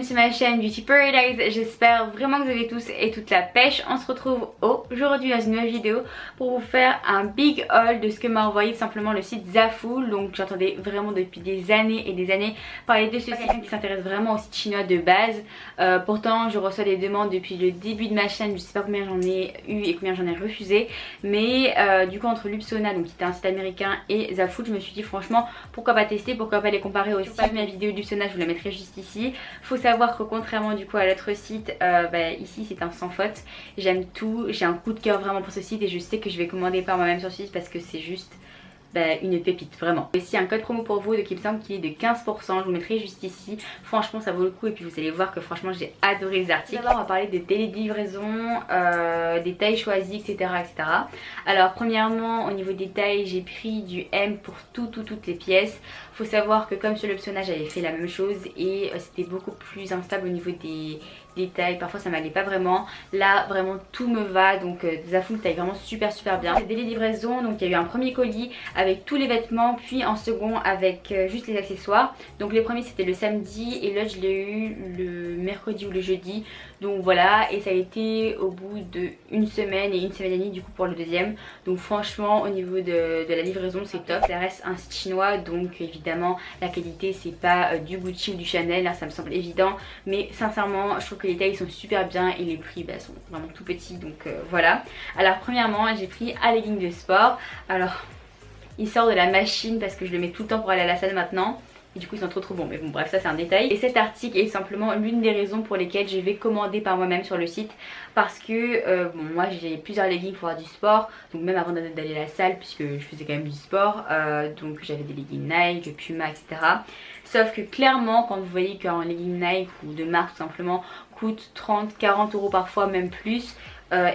bienvenue sur ma chaîne Beauty Paradise. J'espère vraiment que vous avez tous et toute la pêche. On se retrouve aujourd'hui dans une nouvelle vidéo pour vous faire un big haul de ce que m'a envoyé simplement le site Zaful. Donc j'entendais vraiment depuis des années et des années parler de ce site qui s'intéresse vraiment au site chinois de base. Pourtant je reçois des demandes depuis le début de ma chaîne, je sais pas combien j'en ai eu et combien j'en ai refusé. Mais du coup entre Lupsona, donc qui était un site américain, et Zaful, je me suis dit franchement pourquoi pas tester, pourquoi pas les comparer aussi. Ma vidéo Lupsona, je vous la mettrai juste ici. Faut savoir que contrairement du coup à l'autre site, ici c'est un sans faute. J'aime tout, j'ai un coup de cœur vraiment pour ce site et je sais que je vais commander par moi-même sur ce site parce que c'est juste une pépite vraiment. Ici un code promo pour vous, donc il me semble qu'il est de 15%, je vous mettrai juste ici. Franchement ça vaut le coup et puis vous allez voir que franchement j'ai adoré les articles. D'abord on va parler des délais de livraison, des tailles choisies, etc., etc. Alors premièrement au niveau des tailles, j'ai pris du M pour toutes les pièces. Faut savoir que comme sur l'Optiona j'avais fait la même chose et c'était beaucoup plus instable au niveau des tailles, parfois ça m'allait pas vraiment. Là vraiment tout me va, donc Zaful taille vraiment super bien. Les délais de livraison, donc il y a eu un premier colis avec tous les vêtements, puis en second avec juste les accessoires. Donc le premier c'était le samedi et l'autre je l'ai eu le mercredi ou le jeudi. Donc voilà, et ça a été au bout d'une semaine et une semaine et demie du coup pour le deuxième. Donc franchement au niveau de la livraison c'est top. Ça reste un site chinois, donc évidemment la qualité c'est pas du Gucci ou du Chanel, là ça me semble évident. Mais sincèrement je trouve que les tailles sont super bien et les prix sont vraiment tout petits, donc voilà. Alors premièrement j'ai pris un legging de sport. Alors il sort de la machine parce que je le mets tout le temps pour aller à la salle maintenant. Et du coup ils sont trop bons, mais bon bref ça c'est un détail. Et cet article est simplement l'une des raisons pour lesquelles je vais commander par moi-même sur le site. Parce que moi j'ai plusieurs leggings pour faire du sport. Donc même avant d'aller à la salle, puisque je faisais quand même du sport, donc j'avais des leggings Nike, Puma, etc. Sauf que clairement quand vous voyez qu'un legging Nike ou de marque tout simplement coûte 30-40 euros parfois, même plus,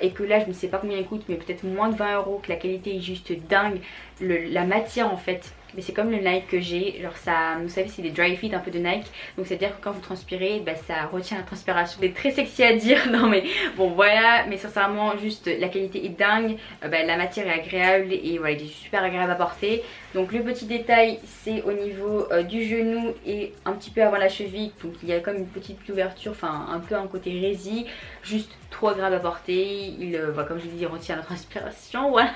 et que là je ne sais pas combien il coûte mais peut-être moins de 20 euros, que la qualité est juste dingue, la matière en fait, mais c'est comme le Nike que j'ai, genre ça, vous savez c'est des dry fit un peu de Nike, donc c'est à dire que quand vous transpirez ça retient la transpiration. C'est très sexy à dire, non mais bon voilà, mais sincèrement juste la qualité est dingue, la matière est agréable et voilà il est super agréable à porter. Donc le petit détail c'est au niveau du genou et un petit peu avant la cheville, donc il y a comme une petite ouverture, enfin un peu un côté résille, juste trop agréable à porter. Il comme je vous dis, il retient la transpiration, voilà.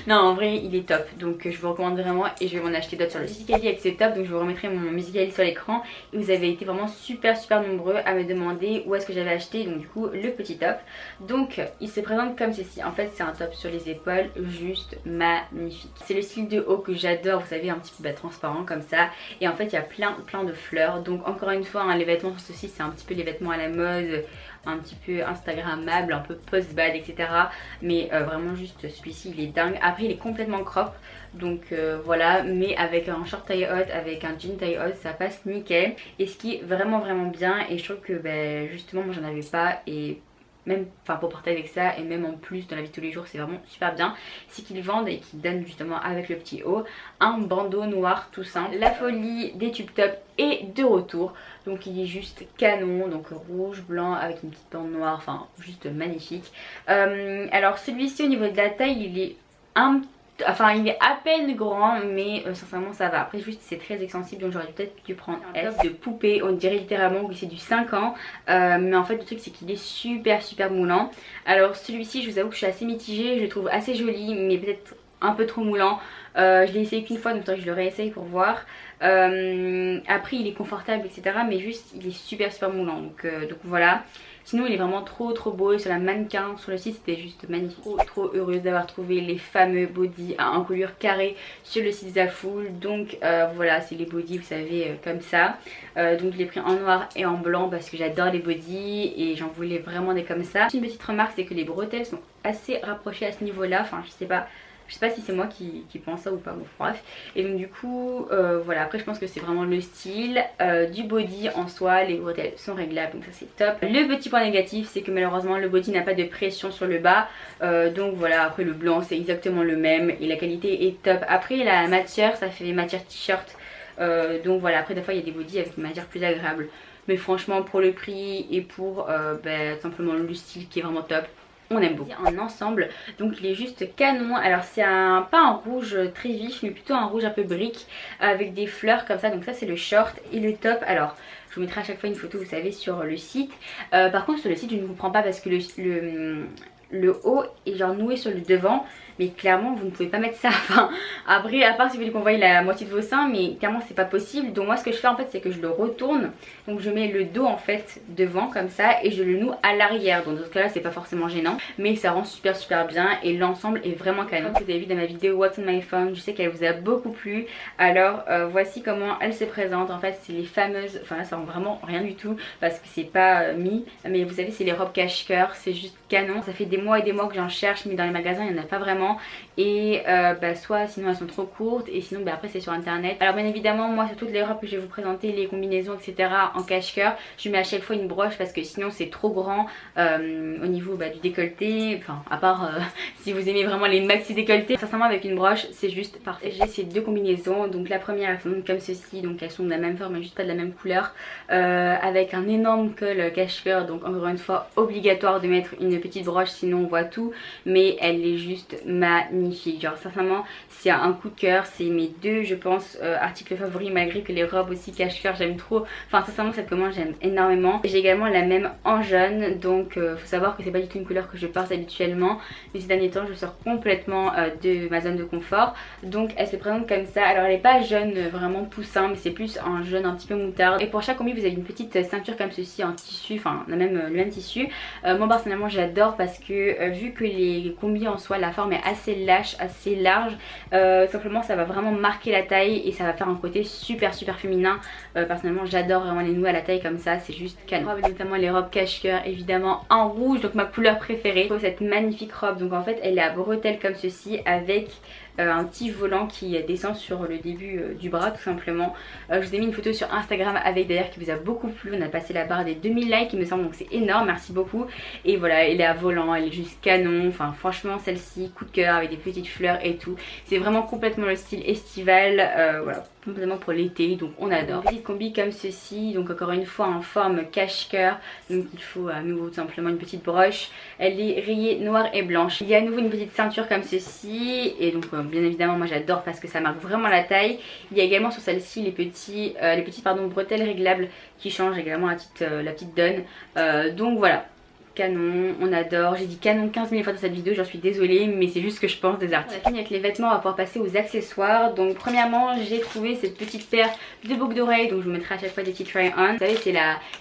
Non en vrai il est top, donc je vous recommande vraiment et je vais m'en acheter d'autres sur le Musicali avec ses top, donc je vous remettrai mon Musicali sur l'écran. Et vous avez été vraiment super nombreux à me demander où est-ce que j'avais acheté donc du coup le petit top. Donc il se présente comme ceci, en fait c'est un top sur les épaules juste magnifique. C'est le style de haut que j'adore, vous savez un petit peu transparent comme ça, et en fait il y a plein de fleurs. Donc encore une fois les vêtements sur ceci c'est un petit peu les vêtements à la mode, un petit peu instagrammable, un peu post-bad, etc. Mais vraiment juste celui-ci il est dingue. Après il est complètement crop, donc voilà, mais avec un short taille haute, avec un jean taille haute, ça passe nickel. Et ce qui est vraiment bien, et je trouve que justement moi j'en avais pas, et même pour porter avec ça et même en plus dans la vie de tous les jours c'est vraiment super bien, c'est qu'ils vendent et qu'ils donnent justement avec le petit haut un bandeau noir tout simple. La folie des tube top est de retour, donc il est juste canon, donc rouge, blanc avec une petite bande noire, enfin juste magnifique. Alors celui-ci au niveau de la taille il est il est à peine grand, mais sincèrement ça va. Après juste c'est très extensible, donc j'aurais peut-être dû prendre un top de poupée. On dirait littéralement que c'est du 5 ans, mais en fait le truc c'est qu'il est super moulant. Alors celui-ci je vous avoue que je suis assez mitigée, je le trouve assez joli mais peut-être un peu trop moulant. Je l'ai essayé qu'une fois, donc je le réessaye pour voir. Après il est confortable etc, mais juste il est super moulant, donc voilà. Sinon il est vraiment trop beau, et sur la mannequin sur le site c'était juste magnifique. Trop heureuse d'avoir trouvé les fameux bodys en couleur carrée sur le site Zaful. Donc voilà, c'est les bodys vous savez comme ça. Donc je l'ai pris en noir et en blanc parce que j'adore les bodys et j'en voulais vraiment des comme ça. Une petite remarque c'est que les bretelles sont assez rapprochées à ce niveau là, enfin je sais pas si c'est moi qui pense ça ou pas, bon, bref. Et donc du coup voilà, après je pense que c'est vraiment le style du body en soi. Les bretelles sont réglables donc ça c'est top. Le petit point négatif c'est que malheureusement le body n'a pas de pression sur le bas, donc voilà. Après le blanc c'est exactement le même et la qualité est top. Après la matière ça fait matière t-shirt, donc voilà. Après des fois il y a des bodys avec une matière plus agréable, mais franchement pour le prix et pour simplement le style qui est vraiment top, on aime beaucoup. Un ensemble, donc il est juste canon. Alors c'est pas un rouge très vif mais plutôt un rouge un peu brique avec des fleurs comme ça. Donc ça c'est le short et le top. Alors je vous mettrai à chaque fois une photo, vous savez, sur le site. Par contre sur le site je ne vous comprends pas parce que le haut est genre noué sur le devant, mais clairement vous ne pouvez pas mettre ça. Enfin après, à part si vous voulez qu'on voie la moitié de vos seins, mais clairement c'est pas possible. Donc moi ce que je fais en fait c'est que je le retourne, donc je mets le dos en fait devant comme ça et je le noue à l'arrière. Donc dans ce cas là c'est pas forcément gênant, mais ça rend super bien et l'ensemble est vraiment canon. Comme vous avez vu dans ma vidéo What's on my phone, je sais qu'elle vous a beaucoup plu. Alors voici comment elle se présente. En fait c'est les fameuses, enfin là ça rend vraiment rien du tout parce que c'est pas mis, mais vous savez c'est les robes cache-cœur, c'est juste canon. Ça fait des mois et des mois que j'en cherche mais dans les magasins il n'y en a pas vraiment. Et soit sinon elles sont trop courtes et sinon après c'est sur internet. Alors bien évidemment moi sur toutes les robes que je vais vous présenter, les combinaisons etc en cache-cœur, je mets à chaque fois une broche parce que sinon c'est trop grand au niveau du décolleté. Enfin à part si vous aimez vraiment les maxi décolletés, sincèrement avec une broche c'est juste parfait. J'ai ces deux combinaisons, donc la première elles sont comme ceci, donc elles sont de la même forme mais juste pas de la même couleur, avec un énorme col cache-cœur. Donc encore une fois obligatoire de mettre une petite broche sinon on voit tout, mais elle est juste magnifique. Genre sincèrement c'est un coup de cœur, c'est mes deux je pense articles favoris, malgré que les robes aussi cache-cœur j'aime trop. Enfin sincèrement cette commande j'aime énormément. J'ai également la même en jaune, donc faut savoir que c'est pas du tout une couleur que je porte habituellement, mais ces derniers temps je sors complètement de ma zone de confort. Donc elle se présente comme ça. Alors elle est pas jaune vraiment poussin, mais c'est plus un jaune un petit peu moutarde. Et pour chaque combi vous avez une petite ceinture comme ceci en tissu, enfin le même tissu. Moi personnellement j'adore parce que vu que les combis en soi la forme est assez lâche, assez large, simplement ça va vraiment marquer la taille et ça va faire un côté super féminin. Personnellement j'adore vraiment les nouer à la taille comme ça, c'est juste canon. Notamment les robes cache-cœur évidemment en rouge, donc ma couleur préférée. Je trouve cette magnifique robe, donc en fait elle est à bretelles comme ceci avec un petit volant qui descend sur le début du bras tout simplement. Je vous ai mis une photo sur Instagram avec d'ailleurs qui vous a beaucoup plu, on a passé la barre des 2000 likes il me semble, donc c'est énorme, merci beaucoup. Et voilà, elle est à volant, elle est juste canon, enfin franchement celle-ci coup de cœur avec des petites fleurs et tout. C'est vraiment complètement le style estival, voilà, complètement pour l'été, donc on adore. Une petite combi comme ceci, donc encore une fois en forme cache-cœur, donc il faut à nouveau tout simplement une petite broche. Elle est rayée noire et blanche. Il y a à nouveau une petite ceinture comme ceci et donc bien évidemment moi j'adore parce que ça marque vraiment la taille. Il y a également sur celle-ci les petites bretelles réglables qui changent également la petite donne. Donc voilà, canon, on adore. J'ai dit canon 15 000 fois dans cette vidéo, j'en suis désolée, mais c'est juste que je pense des articles. On a fini avec les vêtements, on va pouvoir passer aux accessoires. Donc premièrement j'ai trouvé cette petite paire de boucles d'oreilles, donc je vous mettrai à chaque fois des petits try-on. Vous savez c'est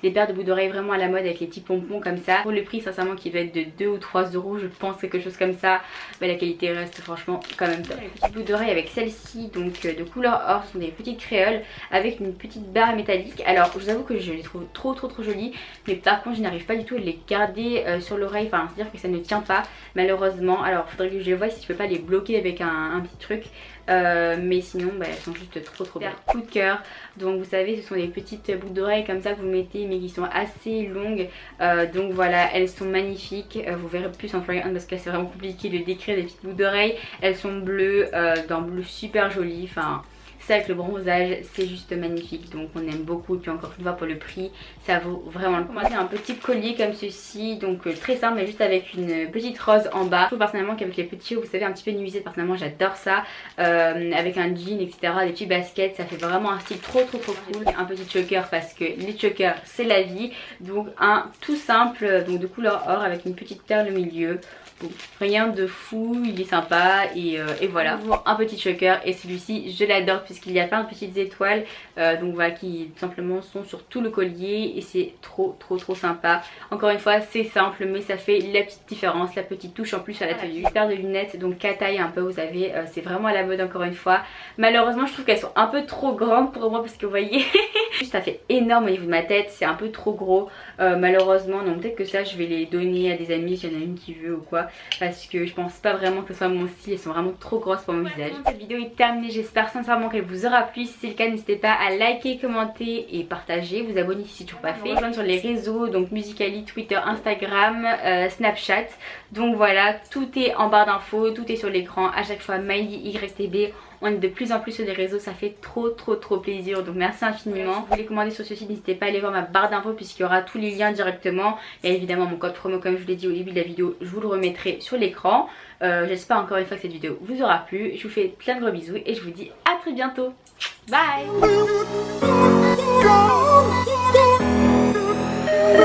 les paires de boucles d'oreilles vraiment à la mode avec les petits pompons comme ça. Pour le prix sincèrement qui doit être de 2 ou 3 euros je pense, quelque chose comme ça, bah, la qualité reste franchement quand même top. Les petites boucles d'oreilles avec celle-ci, donc de couleur or, sont des petites créoles avec une petite barre métallique. Alors je vous avoue que je les trouve trop jolies, mais par contre je n'arrive pas du tout à les garder sur l'oreille, enfin c'est à dire que ça ne tient pas malheureusement. Alors faudrait que je vois si je peux pas les bloquer avec un petit truc, mais sinon elles sont juste trop belles. Coup de cœur, donc vous savez ce sont des petites boucles d'oreilles comme ça que vous mettez mais qui sont assez longues, donc voilà, elles sont magnifiques. Vous verrez plus en try on parce que c'est vraiment compliqué de décrire des petites boucles d'oreilles. Elles sont bleues, d'un bleu super joli, enfin ça avec le bronzage c'est juste magnifique, donc on aime beaucoup. Et puis encore une fois pour le prix ça vaut vraiment le coup. Moi j'ai un petit collier comme ceci, donc très simple mais juste avec une petite rose en bas. Je trouve personnellement qu'avec les petits hauts, vous savez un petit peu nuisette, personnellement j'adore ça, avec un jean etc, des petits baskets, ça fait vraiment un style trop cool. Un petit choker parce que les chokers c'est la vie, donc un tout simple, donc de couleur or avec une petite perle au milieu. Bon, rien de fou, il est sympa et voilà. Un petit choker et celui-ci je l'adore puisqu'il y a plein de petites étoiles, donc voilà, qui tout simplement sont sur tout le collier et c'est trop sympa. Encore une fois c'est simple mais ça fait la petite différence, la petite touche en plus à la tenue. Une paire de lunettes donc à taille un peu, vous savez, c'est vraiment à la mode encore une fois. Malheureusement je trouve qu'elles sont un peu trop grandes pour moi parce que vous voyez ça fait énorme au niveau de ma tête, c'est un peu trop gros malheureusement, donc peut-être que ça je vais les donner à des amis s'il y en a une qui veut ou quoi, parce que je pense pas vraiment que ce soit mon style, elles sont vraiment trop grosses pour mon visage. Cette vidéo est terminée, j'espère sincèrement qu'elle vous aura plu. Si c'est le cas n'hésitez pas à liker, commenter et partager, vous abonner si c'est toujours pas fait. Rejoindre sur les réseaux, donc Musical.ly, Twitter, Instagram, Snapchat, donc voilà, tout est en barre d'infos, tout est sur l'écran à chaque fois. Miley YTB, On est de plus en plus sur les réseaux, ça fait trop plaisir, donc merci infiniment. Si vous voulez commander sur ce site, n'hésitez pas à aller voir ma barre d'infos puisqu'il y aura tous les liens directement. Et évidemment mon code promo, comme je vous l'ai dit au début de la vidéo, je vous le remettrai sur l'écran. J'espère encore une fois que cette vidéo vous aura plu. Je vous fais plein de gros bisous et je vous dis à très bientôt. Bye.